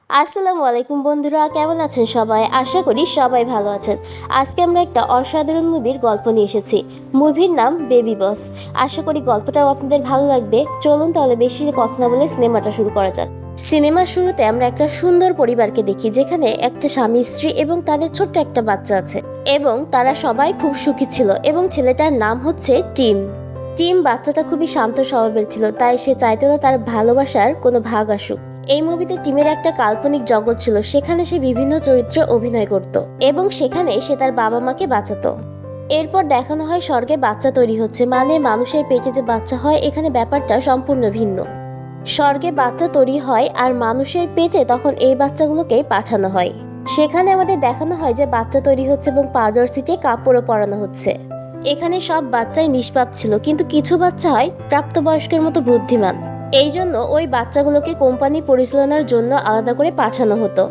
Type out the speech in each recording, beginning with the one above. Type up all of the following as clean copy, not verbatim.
আসসালামু আলাইকুম বন্ধুরা, কেমন আছেন সবাই? আশা করি সবাই ভালো আছেন। আজকে আমরা একটা অসাধারণ মুভির গল্প নিয়ে এসেছি। মুভির নাম বেবি বস। আশা করি গল্পটাও আপনাদের ভালো লাগবে। চলুন তাহলে বেশি কথা না বলে সিনেমাটা শুরু করা যাক। সিনেমার শুরুতে আমরা একটা সুন্দর পরিবারকে দেখি, যেখানে একটা স্বামী স্ত্রী এবং তাদের ছোট্ট একটা বাচ্চা আছে, এবং তারা সবাই খুব সুখী ছিল। এবং ছেলেটার নাম হচ্ছে টিম। টিম বাচ্চাটা খুবই শান্ত স্বভাবের ছিল, তাই সে চাইতো না তার ভালোবাসার কোনো ভাগ আসুক। এই মুভিতে টিমের একটা কাল্পনিক জগৎ ছিল, সেখানে সে বিভিন্ন চরিত্রে অভিনয় করত এবং সেখানে সে তার বাবা মাকে বাঁচাতো। এরপর দেখানো হয় স্বর্গে বাচ্চা তৈরি হচ্ছে, মানে মানুষের পেটে যে বাচ্চা হয়, এখানে ব্যাপারটা সম্পূর্ণ ভিন্ন। স্বর্গে বাচ্চা তৈরি হয় আর মানুষের পেটে তখন এই বাচ্চাগুলোকে পাঠানো হয়। সেখানে আমাদের দেখানো হয় যে বাচ্চা তৈরি হচ্ছে এবং পাউডার সিটে কাপড়ও পরানো হচ্ছে। এখানে সব বাচ্চাই নিষ্পাপ ছিল, কিন্তু কিছু বাচ্চা হয় প্রাপ্তবয়স্কের মতো বুদ্ধিমান। এই জন্য ওই বাচ্চাগুলোকে কোম্পানি পরিচালনার জন্য আলাদা করে পাঠানো হতো।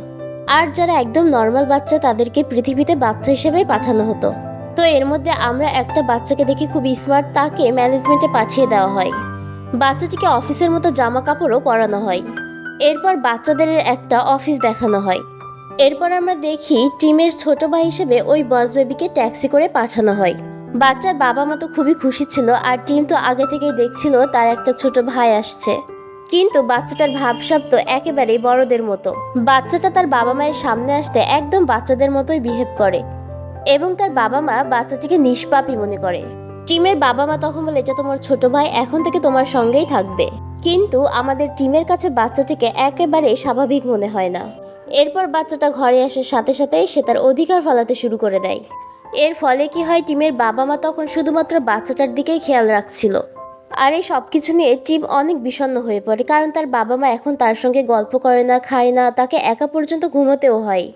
আর যারা একদম নর্মাল বাচ্চা, তাদেরকে পৃথিবীতে বাচ্চা হিসেবেই পাঠানো হতো। তো এর মধ্যে আমরা একটা বাচ্চাকে দেখি খুব স্মার্ট, তাকে ম্যানেজমেন্টে পাঠিয়ে দেওয়া হয়। বাচ্চাটিকে অফিসের মতো জামা কাপড়ও পরানো হয়। এরপর বাচ্চাদের একটা অফিস দেখানো হয়। এরপর আমরা দেখি টিমের ছোট ভাই হিসেবে ওই বস বেবিকে ট্যাক্সি করে পাঠানো হয়। বাচ্চার বাবা মা তো খুবই খুশি ছিল, আর টিম তো আগে থেকেই দেখছিল তার একটা ছোট ভাই আসছে। কিন্তু বাচ্চাটার ভাবসাব তো একেবারেই বড়দের মতো। বাচ্চাটা তার বাবা মায়ের সামনে আসতে একদম বাচ্চাদের মতোই বিহেভ করে, এবং তার বাবা মা বাচ্চাটিকে নিষ্পাপই মনে করে। টিমের বাবা মা তখন বলে, এটা তোমার ছোট ভাই, এখন থেকে তোমার সঙ্গেই থাকবে। কিন্তু আমাদের টিমের কাছে বাচ্চাটিকে একেবারে স্বাভাবিক মনে হয় না। এরপর বাচ্চাটা ঘরে আসার সাথে সাথেই সে তার অধিকার ফলাতে শুরু করে দেয়। এর ফলে কি হয়, টিমের বাবা মা তখন শুধুমাত্র বাচ্চাটার দিকেই খেয়াল রাখছিল। আর এই সব কিছু নিয়ে টিম অনেক বিষণ্ণ হয়ে পড়ে, কারণ তার বাবা মা এখন তার সঙ্গে গল্প করে না, খায় না, তাকে একা পর্যন্ত ঘুমোতেও হয়।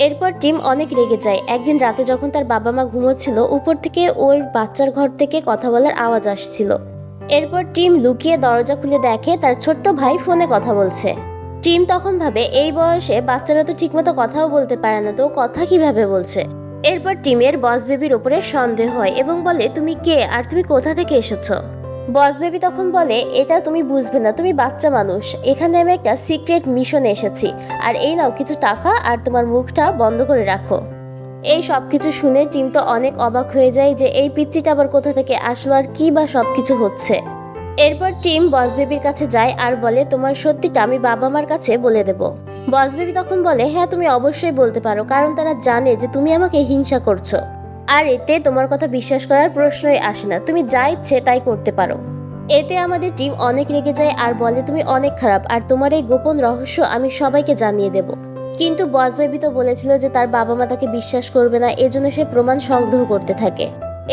এরপর টিম অনেক রেগে যায়। একদিন রাতে যখন তার বাবা মা ঘুমোচ্ছিল, উপর থেকে ওর বাচ্চার ঘর থেকে কথা বলার আওয়াজ আসছিল। এরপর টিম লুকিয়ে দরজা খুলে দেখে তার ছোট্ট ভাই ফোনে কথা বলছে। টিম তখন ভাবে, এই বয়সে বাচ্চারা তো ঠিকমতো কথাও বলতে পারে না, তো কথা কিভাবে বলছে। এরপর টিমের বস বেবির উপরে সন্দেহ হয় এবং বলে, তুমি কে আর তুমি কোথা থেকে এসেছো? বস বেবি তখন বলে, এটা তুমি বুঝবে না, তুমি বাচ্চা মানুষ। এখানে আমি একটা সিক্রেট মিশনে এসেছি, আর এই নাও কিছু টাকা, আর তোমার মুখটা বন্ধ করে রাখো। এই সব কিছু শুনে টিম তো অনেক অবাক হয়ে যায় যে এই পিচ্চিটা আবার কোথা থেকে আসলো আর কি বা সব কিছু হচ্ছে। এরপর টিম বস বেবির কাছে যায় আর বলে, তোমার সত্যিটা আমি বাবা মার কাছে বলে দেব। বস বেবি তখন বলে, হ্যাঁ তুমি অবশ্যই বলতে পারো, কারণ তারা জানে যে তুমি আমাকে হিংসা করছো। আর এতে তোমার কথা বিশ্বাস করার প্রশ্নই আসে না, তুমি যা ইচ্ছে তাই করতে পারো। এতে আমাদের টিম অনেক রেগে যায় আর বলে, তুমি অনেক খারাপ, আর তোমার এই গোপন রহস্য আমি সবাইকে জানিয়ে দেব। কিন্তু বস বেবি তো বলেছিল যে তার বাবা মা তাকে বিশ্বাস করবে না, এজন্য সে প্রমাণ সংগ্রহ করতে থাকে।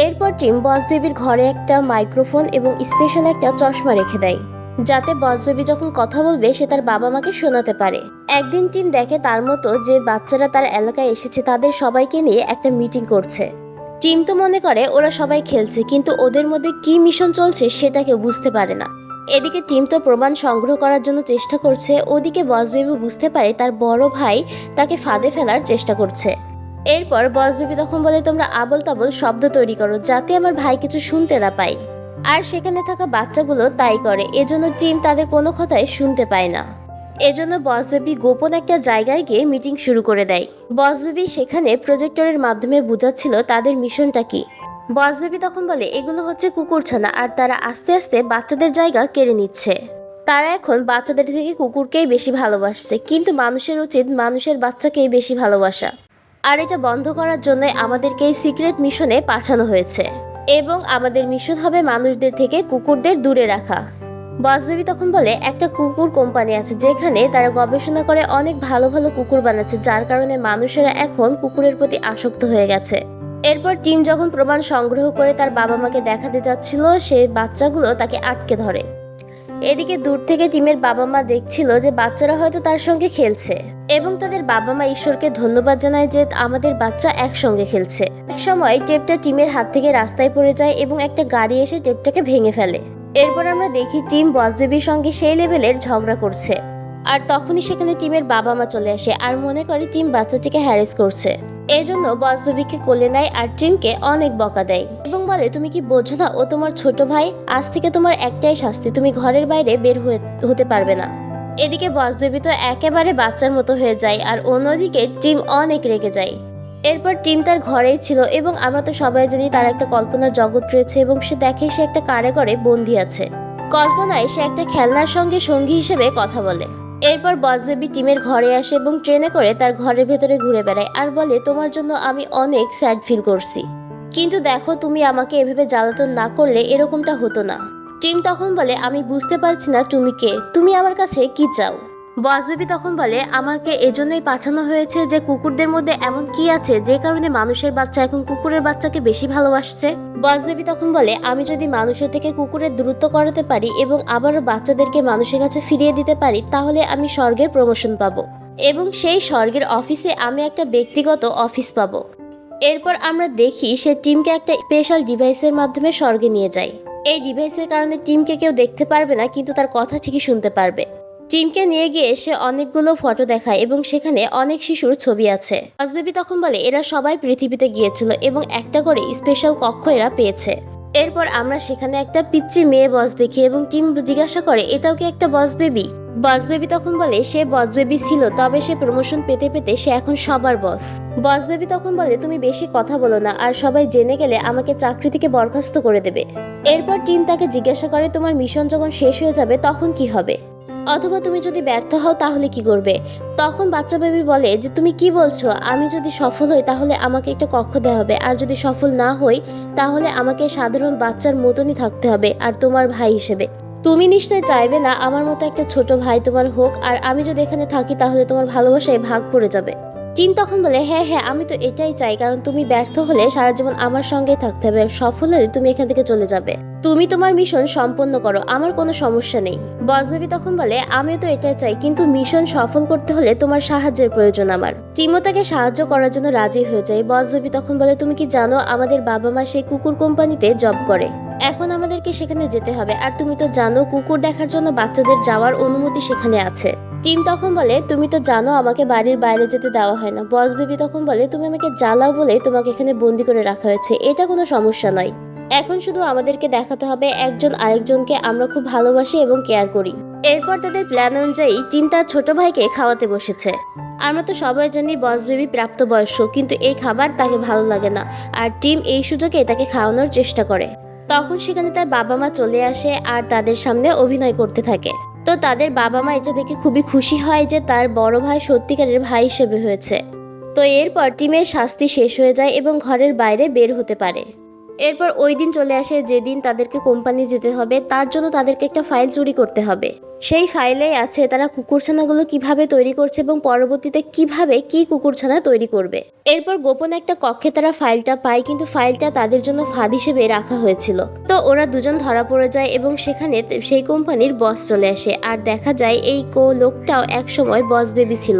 এরপর টিম বস বেবির ঘরে একটা মাইক্রোফোন এবং স্পেশাল একটা চশমা রেখে দেয়, যাতে বস বেবি যখন কথা বলবে সে তার বাবা মাকে শোনাতে পারে। একদিন টিম দেখে তার মতো যে বাচ্চারা তার এলাকায় এসেছে, তাদের সবাইকে নিয়ে একটা মিটিং করছে। টিম তো মনে করে ওরা সবাই খেলছে, কিন্তু ওদের মধ্যে কি মিশন চলছে সেটা কেউ বুঝতে পারে না। এদিকে টিম তো প্রমাণ সংগ্রহ করার জন্য চেষ্টা করছে, ওদিকে বস বেবি বুঝতে পারে তার বড় ভাই তাকে ফাঁদে ফেলার চেষ্টা করছে। এরপর বস বেবি তখন বলে, তোমরা আবল তাবল শব্দ তৈরি করো যাতে আমার ভাই কিছু শুনতে না পায়। আর সেখানে থাকা বাচ্চাগুলো তাই করে, এজন্য টিম তাদের কোনো কথাই শুনতে পায় না। এজন্য বস বেবি গোপন একটা জায়গায় গিয়ে মিটিং শুরু করে দেয়। বস বেবি সেখানে প্রজেক্টরের মাধ্যমে বোঝাচ্ছিল তাদের মিশনটা কি। বস বেবি তখন বলে, এগুলো হচ্ছে কুকুরছানা, আর তারা আস্তে আস্তে বাচ্চাদের জায়গা কেড়ে নিচ্ছে। তারা এখন বাচ্চাদের থেকে কুকুরকেই বেশি ভালোবাসছে, কিন্তু মানুষের উচিত মানুষের বাচ্চাকেই বেশি ভালোবাসা। আর এটা বন্ধ করার জন্য আমাদেরকে এই সিক্রেট মিশনে পাঠানো হয়েছে, এবং আমাদের মিশন হবে মানুষদের থেকে কুকুরদের দূরে রাখা। বস বেবি তখন বলে, একটা কুকুর কোম্পানি আছে যেখানে তারা গবেষণা করে অনেক ভালো ভালো কুকুর বানাচ্ছে, যার কারণে মানুষেরা এখন কুকুরের প্রতি আসক্ত হয়ে গেছে। এরপর টিম যখন প্রমাণ সংগ্রহ করে তার বাবা মাকে দেখাতে যাচ্ছিল, সেই বাচ্চাগুলো তাকে আটকে ধরে। এদিকে দূর থেকে টিমের বাবা মা দেখছিল যে বাচ্চারা হয়তো তার সঙ্গে খেলছে, এবং তাদের বাবা মা ঈশ্বরকে ধন্যবাদ জানায় যে আমাদের বাচ্চা একসঙ্গে খেলছে। এক সময় টেপটা টিমের হাত থেকে রাস্তায় পড়ে যায় এবং একটা গাড়ি এসে টেপটাকে ভেঙে ফেলে। এরপর আমরা দেখি টিম বস বেবির সঙ্গে সেই লেভেলের ঝগড়া করছে, আর তখনই সেখানে টিমের বাবা মা চলে আসে আর মনে করে টিম বাচ্চাটিকে হ্যারেস করছে। এজন্য বস বেবিকে কোলে নেয় আর টিমকে অনেক বকা দেয় এবং বলে, তুমি কি বোঝো না, ও তোমার ছোট ভাই, আজ থেকে তোমার একটাই শাস্তি, তুমি ঘরের বাইরে বের হতে পারবে না। এদিকে বস বেবি তো একেবারে বাচ্চার মতো হয়ে যায়, আর অন্যদিকে টিম অনেক রেগে যায়। এরপর টিম তার ঘরেই ছিল এবং আমরা তো সবাই জানি তার একটা কল্পনার জগৎ রয়েছে এবং সে দেখে সে একটা কারাগারে বন্দি আছে। কল্পনায় সে একটা খেলনার সঙ্গে সঙ্গী হিসেবে কথা বলে। এরপর বস বেবি টিমের ঘরে আসে এবং ট্রেনে করে তার ঘরের ভেতরে ঘুরে বেড়ায় আর বলে, তোমার জন্য আমি অনেক স্যাড ফিল করছি, কিন্তু দেখো তুমি আমাকে এভাবে জ্বালাতন না করলে এরকমটা হতো না। টিম তখন বলে, আমি বুঝতে পারছি না তুমি কে, তুমি আমার কাছে কি চাও। বস বেবি তখন বলে, আমাকে এজন্যই পাঠানো হয়েছে যে কুকুরদের মধ্যে এমন কি আছে যে কারণে মানুষের বাচ্চা এখন কুকুরের বাচ্চাকে বেশি ভালোবাসছে। বস বেবি তখন বলে, আমি যদি মানুষের থেকে কুকুরের দূরত্ব করাতে পারি এবং আবারও বাচ্চাদেরকে মানুষের কাছে ফিরিয়ে দিতে পারি তাহলে আমি স্বর্গের প্রমোশন পাবো এবং সেই স্বর্গের অফিসে আমি একটা ব্যক্তিগত অফিস পাবো। এরপর আমরা দেখি সে টিমকে একটা স্পেশাল ডিভাইসের মাধ্যমে স্বর্গে নিয়ে যায়। এই ডিভাইসের কারণে টিমকে কেউ দেখতে পারবে না, কিন্তু তার কথা ঠিকই শুনতে পারবে। টিমকে নিয়ে গিয়ে সে অনেকগুলো ফটো দেখায় এবং সেখানে অনেক শিশুর ছবি আছে। রাজদেবী তখন বলে, এরা সবাই পৃথিবীতে গিয়েছিল এবং একটা করে স্পেশাল কক্ষ এরা পেয়েছে। এরপর আমরা সেখানে একটা পিচ্চি মেয়ে বস দেখি এবং টিম জিজ্ঞাসা করে, এটাও কি একটা বস বেবি? বস বেবি তখন বলে, সে বস বেবি ছিল, তবে সে প্রমোশন পেতে পেতে সে এখন সবার বস। বস বেবি তখন বলে, তুমি বেশি কথা বলো না, আর সবাই জেনে গেলে আমাকে চাকরি থেকে বরখাস্ত করে দেবে। এরপর টিম তাকে জিজ্ঞাসা করে, তোমার মিশন যখন শেষ হয়ে যাবে তখন কি হবে, অথবা তুমি যদি ব্যর্থ হও তাহলে কি করবে? তখন বাচ্চা বেবি বলে যে, তুমি কি বলছো, আমি যদি সফল হই তাহলে আমাকে একটা কক্ষ দেওয়া হবে, আর যদি সফল না হই তাহলে আমাকে সাধারণ বাচ্চার মতনই থাকতে হবে আর তোমার ভাই হিসেবে। তুমি নিশ্চয় চাইবে না আমার মতো একটা ছোট ভাই তোমার হোক, আর আমি যদি এখানে থাকি তাহলে তোমার ভালোবাসায় ভাগ পড়ে যাবে। টিম তখন বলে, হ্যাঁ হ্যাঁ আমি তো এটাই চাই, কারণ তুমি ব্যর্থ হলে সারা জীবন আমার সঙ্গেই থাকতে হবে, সফল হলে তুমি এখান থেকে চলে যাবে। তুমি তোমার মিশন সম্পন্ন করো, আমার কোনো সমস্যা নেই। বস বেবি তখন বলে, আমিও তো এটাই চাই, কিন্তু মিশন সফল করতে হলে তোমার সাহায্যের প্রয়োজন আমার। টিমও তাকে সাহায্য করার জন্য রাজি হয়ে যায়। বস বেবি তখন বলে, তুমি কি জানো আমাদের বাবা মা সেই কুকুর কোম্পানিতে জব করে, এখন আমাদেরকে সেখানে যেতে হবে, আর তুমি তো জানো কুকুর দেখার জন্য বাচ্চাদের যাওয়ার অনুমতি সেখানে আছে। টিম তখন বলে, তুমি তো জানো আমাকে বাড়ির বাইরে যেতে দেওয়া হয় না। বস বেবি তখন বলে, তুমি আমাকে জ্বালাও বলে তোমাকে এখানে বন্দি করে রাখা হয়েছে, এটা কোনো সমস্যা নয়। এখন শুধু আমাদেরকে দেখাতে হবে একজন আরেকজনকে আমরা খুব ভালোবাসি এবং কেয়ার করি। এরপর তাদের প্ল্যান অনুযায়ী টিম তার ছোট ভাইকে খাওয়াতে বসেছে। আমরা তো সবাই জানি বস বেবি প্রাপ্তবয়স্ক, কিন্তু এই খাবার তাকে ভালো লাগে না, আর টিম এই সুযোগে তাকে খাওয়ানোর চেষ্টা করে। তখন সেখানে তার বাবা মা চলে আসে আর তাদের সামনে অভিনয় করতে থাকে। তো তাদের বাবা মা এটা দেখে খুবই খুশি হয় যে তার বড় ভাই সত্যিকারের ভাই হিসেবে হয়েছে। তো এরপর টিমের শাস্তি শেষ হয়ে যায় এবং ঘরের বাইরে বের হতে পারে। এরপর ওই দিন চলে আসে যেদিন তাদেরকে কোম্পানি যেতে হবে, তার জন্য তাদেরকে একটা ফাইল চুরি করতে হবে। সেই ফাইলেই আছে তারা কুকুরছানাগুলো কিভাবে তৈরি করছে এবং পরবর্তীতে কিভাবে কি কুকুরছানা তৈরি করবে। এরপর গোপন একটা কক্ষে তারা ফাইলটা পায়, কিন্তু ফাইলটা তাদের জন্য ফাঁদ হিসেবে রাখা হয়েছিল। তো ওরা দুজন ধরা পড়ে যায় এবং সেখানে সেই কোম্পানির বস চলে আসে, আর দেখা যায় এই লোকটাও একসময় বস বেবি ছিল,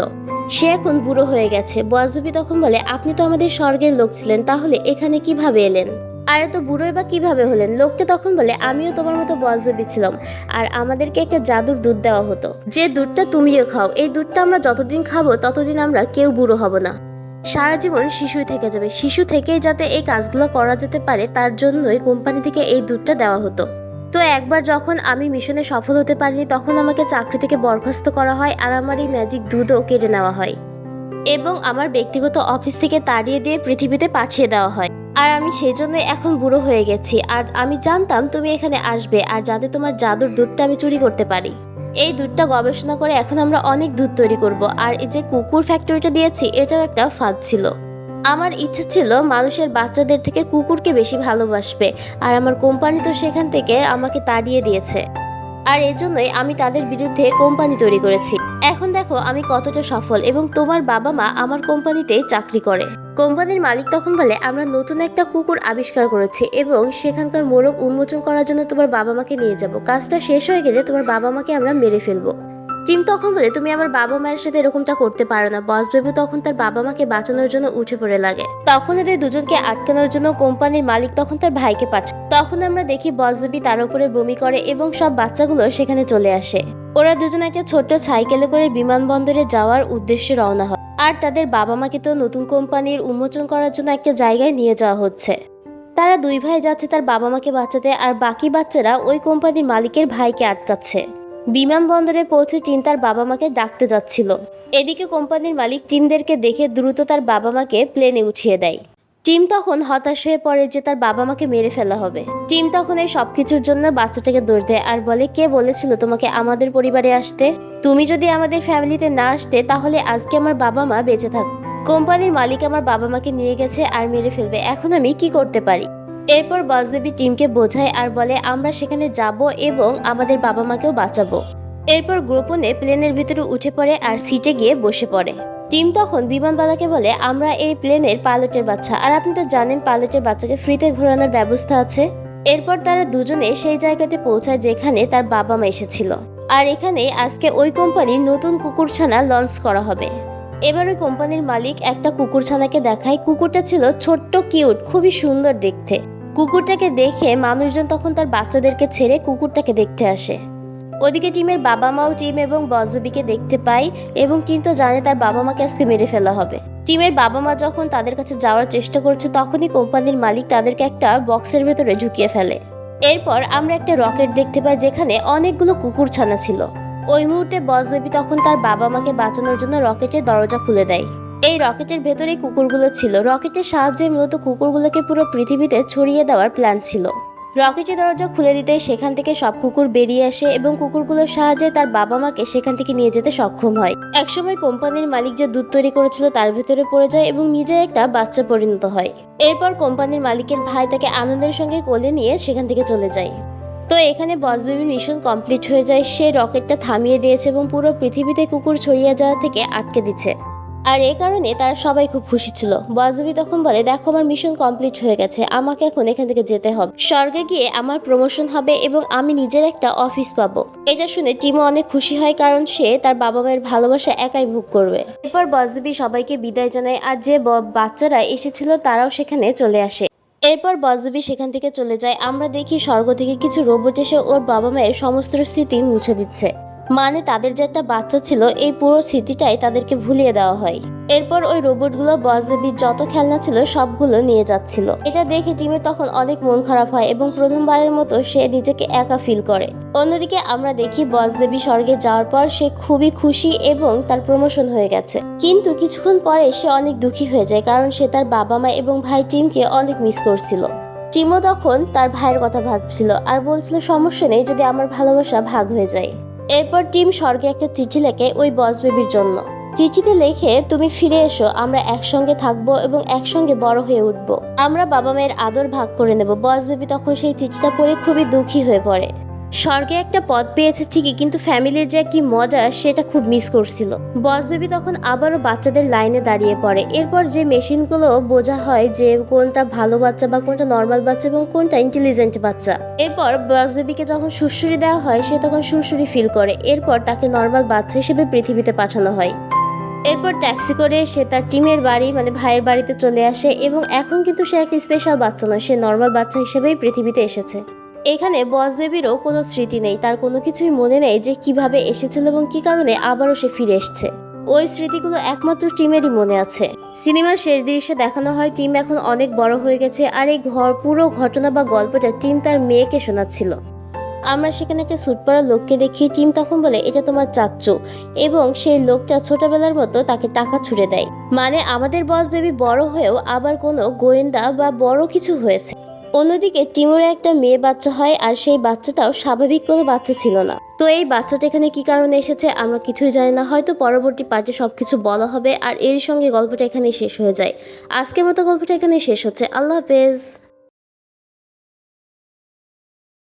সে এখন বুড়ো হয়ে গেছে। বস বেবি তখন বলে, আপনি তো আমাদের স্বর্গের লোক ছিলেন, তাহলে এখানে কিভাবে এলেন, আর এত বুড়োই বা কিভাবে হলেন? লোকটা তখন বলে, আমিও তোমার মতো বস বেবি ছিলাম, আর আমাদেরকে একটা জাদুর দুধ দেওয়া হতো, যে দুধটা তুমিও খাও। এই দুধটা আমরা যতদিন খাবো ততদিন আমরা কেউ বুড়ো হব না, সারা জীবন শিশুই থেকে যাবে। শিশু থেকেই যাতে এই কাজগুলো করা যেতে পারে তার জন্যই কোম্পানি থেকে এই দুধটা দেওয়া হতো। তো একবার যখন আমি মিশনে সফল হতে পারিনি তখন আমাকে চাকরি থেকে বরখাস্ত করা হয়, আর আমার এই ম্যাজিক দুধও কেড়ে নেওয়া হয় এবং আমার ব্যক্তিগত অফিস থেকে তাড়িয়ে দিয়ে পৃথিবীতে পাঠিয়ে দেওয়া হয়। আর আমি সেই জন্য এখন বুড়ো হয়ে গেছি, আর আমি জানতাম তুমি এখানে আসবে, আর যাতে তোমার জাদুর দুধটা আমি চুরি করতে পারি। এই দুধটা গবেষণা করে এখন আমরা অনেক দুধ তৈরি করব, আর এই যে কুকুর ফ্যাক্টরিটা দিয়েছি এটাও একটা ফাঁদ ছিল। আমার ইচ্ছে ছিল মানুষের বাচ্চাদের থেকে কুকুরকে বেশি ভালোবাসবে, আর আমার কোম্পানি তো সেখান থেকে আমাকে তাড়িয়ে দিয়েছে, আর এজন্যই আমি তাদের বিরুদ্ধে কোম্পানি তৈরি করেছি। এখন দেখো আমি কতটা সফল, এবং তোমার বাবা মা আমার কোম্পানিতেই চাকরি করে। কোম্পানির মালিক তখন বলে, আমরা নতুন একটা কুকুর আবিষ্কার করেছি এবং সেখানকার মোড়ক উন্মোচন করার জন্য তোমার বাবা মাকে নিয়ে যাব। কাজটা শেষ হয়ে গেলে তোমার বাবা মাকে আমরা মেরে ফেলবো। টিম তখন বলে, তুমি আমার বাবা মায়ের সাথে এরকমটা করতে পারো না। বস বেবি তখন তার বাবা মাকে বাঁচানোর জন্য উঠে পড়ে লাগে। তখন এদের দুজনকে আটকানোর জন্য কোম্পানির মালিক তখন তার ভাইকে পাঠায়। তখন আমরা দেখি বস বেবি তার উপরে বমি করে এবং সব বাচ্চাগুলো সেখানে চলে আসে। ওরা দুজন একটা ছোট্ট সাইকেলে করে বিমানবন্দরে যাওয়ার উদ্দেশ্যে রওনা হয়, আর তাদের বাবা মাকে তো নতুন কোম্পানির উন্মোচন করার জন্য একটা জায়গায় নিয়ে যাওয়া হচ্ছে। তারা দুই ভাই যাচ্ছে তার বাবা মাকে বাঁচাতে, আর বাকি বাচ্চারা ওই কোম্পানির মালিকের ভাইকে আটকাচ্ছে। বিমানবন্দরে পৌঁছে টিম তার বাবা মাকে ডাকতে যাচ্ছিল। এদিকে কোম্পানির মালিক টিমদেরকে দেখে দ্রুত তার বাবা মাকে প্লেনে উঠিয়ে দেয়। টিম তখন হতাশ হয়ে পড়ে যে তার বাবা মাকে মেরে ফেলা হবে। টিম তখন এই সবকিছুর জন্য বাচ্চাটাকে দোষ দেয় আর বলে, কে বলেছিল তোমাকে আমাদের পরিবারে আসতে? তুমি যদি আমাদের ফ্যামিলিতে না আসতে তাহলে আজকে আমার বাবা মা বেঁচে থাকত। কোম্পানির মালিক আমার বাবা মাকে নিয়ে গেছে আর মেরে ফেলবে, এখন আমি কি করতে পারি? এরপর বস বেবি টিমকে বোঝায় আর বলে, আমরা সেখানে যাব এবং আমাদের বাবা মাকেও বাঁচাবো। এরপর গোপনে প্লেনের ভিতরে উঠে পড়ে আর সিটে গিয়ে বসে পড়ে। টিম তখন বিমানবালাকে বলে, আমরা এই প্লেনের পাইলটের বাচ্চা, আর আপনি তো জানেন পাইলটের বাচ্চাকে ফ্রিতে ঘোরানোর ব্যবস্থা আছে। এরপর তারা দুজনে সেই জায়গাতে পৌঁছায় যেখানে তার বাবা মা এসেছিল। আর এখানে আজকে ওই কোম্পানির নতুন কুকুরছানা লঞ্চ করা হবে। এবার ওই কোম্পানির মালিক একটা কুকুরছানাকে দেখায়। কুকুরটা ছিল ছোট্ট, কিউট, খুবই সুন্দর দেখতে। কুকুরটাকে দেখে মানুষজন তখন তার বাচ্চাদেরকে ছেড়ে কুকুরটাকে দেখতে আসে। ওদিকে টিমের বাবা মাও টিম এবং বজবেবিকে দেখতে পায় এবং টিম তো জানে তার বাবা মাকে আজকে মেরে ফেলা হবে। টিমের বাবা মা যখন তাদের কাছে যাওয়ার চেষ্টা করছে তখনই কোম্পানির মালিক তাদেরকে একটা বক্সের ভেতরে ঢুকিয়ে ফেলে। এরপর আমরা একটা রকেট দেখতে পাই যেখানে অনেকগুলো কুকুরছানা ছিল। ওই মুহূর্তে বজবেবি তখন তার বাবা মাকে বাঁচানোর জন্য রকেটের দরজা খুলে দেয়। এই রকেটের ভেতরেই কুকুরগুলো ছিল। রকেটের সাহায্যে মূলত কুকুরগুলোকে পুরো পৃথিবীতে ছড়িয়ে দেওয়ার প্ল্যান ছিল। রকেটের দরজা খুলে দিতে সেখান থেকে সব কুকুর বেরিয়ে আসে এবং কুকুরগুলোর সাহায্যে তার বাবা মাকে সেখান থেকে নিয়ে যেতে সক্ষম হয়। একসময় কোম্পানির মালিক যে দুধ তৈরি করেছিল তার ভেতরে পড়ে যায় এবং নিজে একটা বাচ্চা পরিণত হয়। এরপর কোম্পানির মালিকের ভাই তাকে আনন্দের সঙ্গে কোলে নিয়ে সেখান থেকে চলে যায়। তো এখানে বজবেবির মিশন কমপ্লিট হয়ে যায়। সে রকেটটা থামিয়ে দিয়েছে এবং পুরো পৃথিবীতে কুকুর ছড়িয়ে যাওয়া থেকে আটকে দিচ্ছে। আর এই কারণে তারা সবাই খুব খুশি ছিল। বজবেবি তখন বলে, দেখো আমার মিশন কমপ্লিট হয়ে গেছে, আমাকে এখন এখান থেকে যেতে হবে। স্বর্গে গিয়ে আমার প্রমোশন হবে এবং আমি নিজের একটা অফিস পাবো। এটা শুনে টিমও অনেক খুশি হয় কারণ সে তার বাবা মায়ের ভালোবাসা একাই ভোগ করবে। এরপর বজবেবি সবাইকে বিদায় জানায় আর যে বাচ্চারা এসেছিল তারাও সেখানে চলে আসে। এরপর বজবেবি সেখান থেকে চলে যায়। আমরা দেখি স্বর্গ থেকে কিছু রোবট এসে ওর বাবা মায়ের সমস্ত স্মৃতি মুছে দিচ্ছে। মানে তাদের যে একটা বাচ্চা ছিল এই পুরো স্মৃতিটাই তাদেরকে ভুলিয়ে দেওয়া হয়। এরপর ওই রোবটগুলো বজবেবির যত খেলনা ছিল সবগুলো নিয়ে যাচ্ছিল। এটা দেখে টিমের তখন অনেক মন খারাপ হয় এবং প্রথমবারের মতো সে নিজেকে একা ফিল করে। অন্যদিকে আমরা দেখি বজবেবি স্বর্গে যাওয়ার পর সে খুবই খুশি এবং তার প্রমোশন হয়ে গেছে। কিন্তু কিছুক্ষণ পরে সে অনেক দুঃখী হয়ে যায় কারণ সে তার বাবা মা এবং ভাই টিমকে অনেক মিস করছিল। টিমও তখন তার ভাইয়ের কথা ভাবছিল আর বলছিল, সমস্যা নেই যদি আমার ভালোবাসা ভাগ হয়ে যায়। এরপর টিম স্বর্গে একটা চিঠি লেখে ওই বজবেবির জন্য। চিঠিতে লেখে, তুমি ফিরে এসো, আমরা একসঙ্গে থাকবো এবং একসঙ্গে বড় হয়ে উঠবো। আমরা বাবা মায়ের আদর ভাগ করে নেব। বজবেবি তখন সেই চিঠিটা পড়ে খুবই দুঃখী হয়ে পড়ে। স্বর্গে একটা পদ পেয়েছে ঠিকই, কিন্তু ফ্যামিলির যে কি মজা সেটা খুব মিস করছিল। বজবেবি তখন আবারও বাচ্চাদের লাইনে দাঁড়িয়ে পড়ে। এরপর যে মেশিনগুলো বোঝা হয় যে কোনটা ভালো বাচ্চা বা কোনটা নর্মাল বাচ্চা এবং কোনটা ইন্টেলিজেন্ট বাচ্চা। এরপর বজবেবিকে যখন সুরসুরি দেওয়া হয় সে তখন সুরসুরি ফিল করে। এরপর তাকে নর্মাল বাচ্চা হিসেবে পৃথিবীতে পাঠানো হয়। এরপর ট্যাক্সি করে সে তার টিমের বাড়ি মানে ভাইয়ের বাড়িতে চলে আসে এবং এখন কিন্তু সে একটা স্পেশাল বাচ্চা নয়, সে নর্মাল বাচ্চা হিসেবেই পৃথিবীতে এসেছে। এখানে বজবেবিরও কোনো স্মৃতি নেই, তার কোনো কিছুই মনে নেই যে কিভাবে এসেছিল এবং কি কারণে আবারও সে ফিরে এসছে। ওই স্মৃতিগুলো একমাত্র টিমেরই মনে আছে। সিনেমার শেষ দৃশ্যে দেখানো হয় টিম এখন অনেক বড় হয়ে গেছে আর এই পুরো ঘটনা বা গল্পটা টিম তার মেয়েকে শোনাচ্ছিল। আমরা সেখানে একটা স্যুট পরা লোককে দেখি। টিম তখন বলে, এটা তোমার চাচ্চু, এবং সেই লোকটা ছোটবেলার মতো তাকে টাকা ছুড়ে দেয়। মানে আমাদের বজবেবি বড় হয়েও আবার কোনো গোয়েন্দা বা বড় কিছু হয়েছে। অন্যদিকে টিমোর একটা মেয়ে বাচ্চা হয় আর সেই বাচ্চাটাও স্বাভাবিক কোনো বাচ্চা ছিল না। তো এই বাচ্চাটা এখানে কি কারণে এসেছে আমরা কিছুই জানি না, হয়তো পরবর্তী পার্টে সবকিছু বলা হবে। আর এর সঙ্গে গল্পটা এখানেই শেষ হয়ে যায়। আজকের মতো গল্পটা এখানেই শেষ হচ্ছে। আল্লাহ হাফেজ।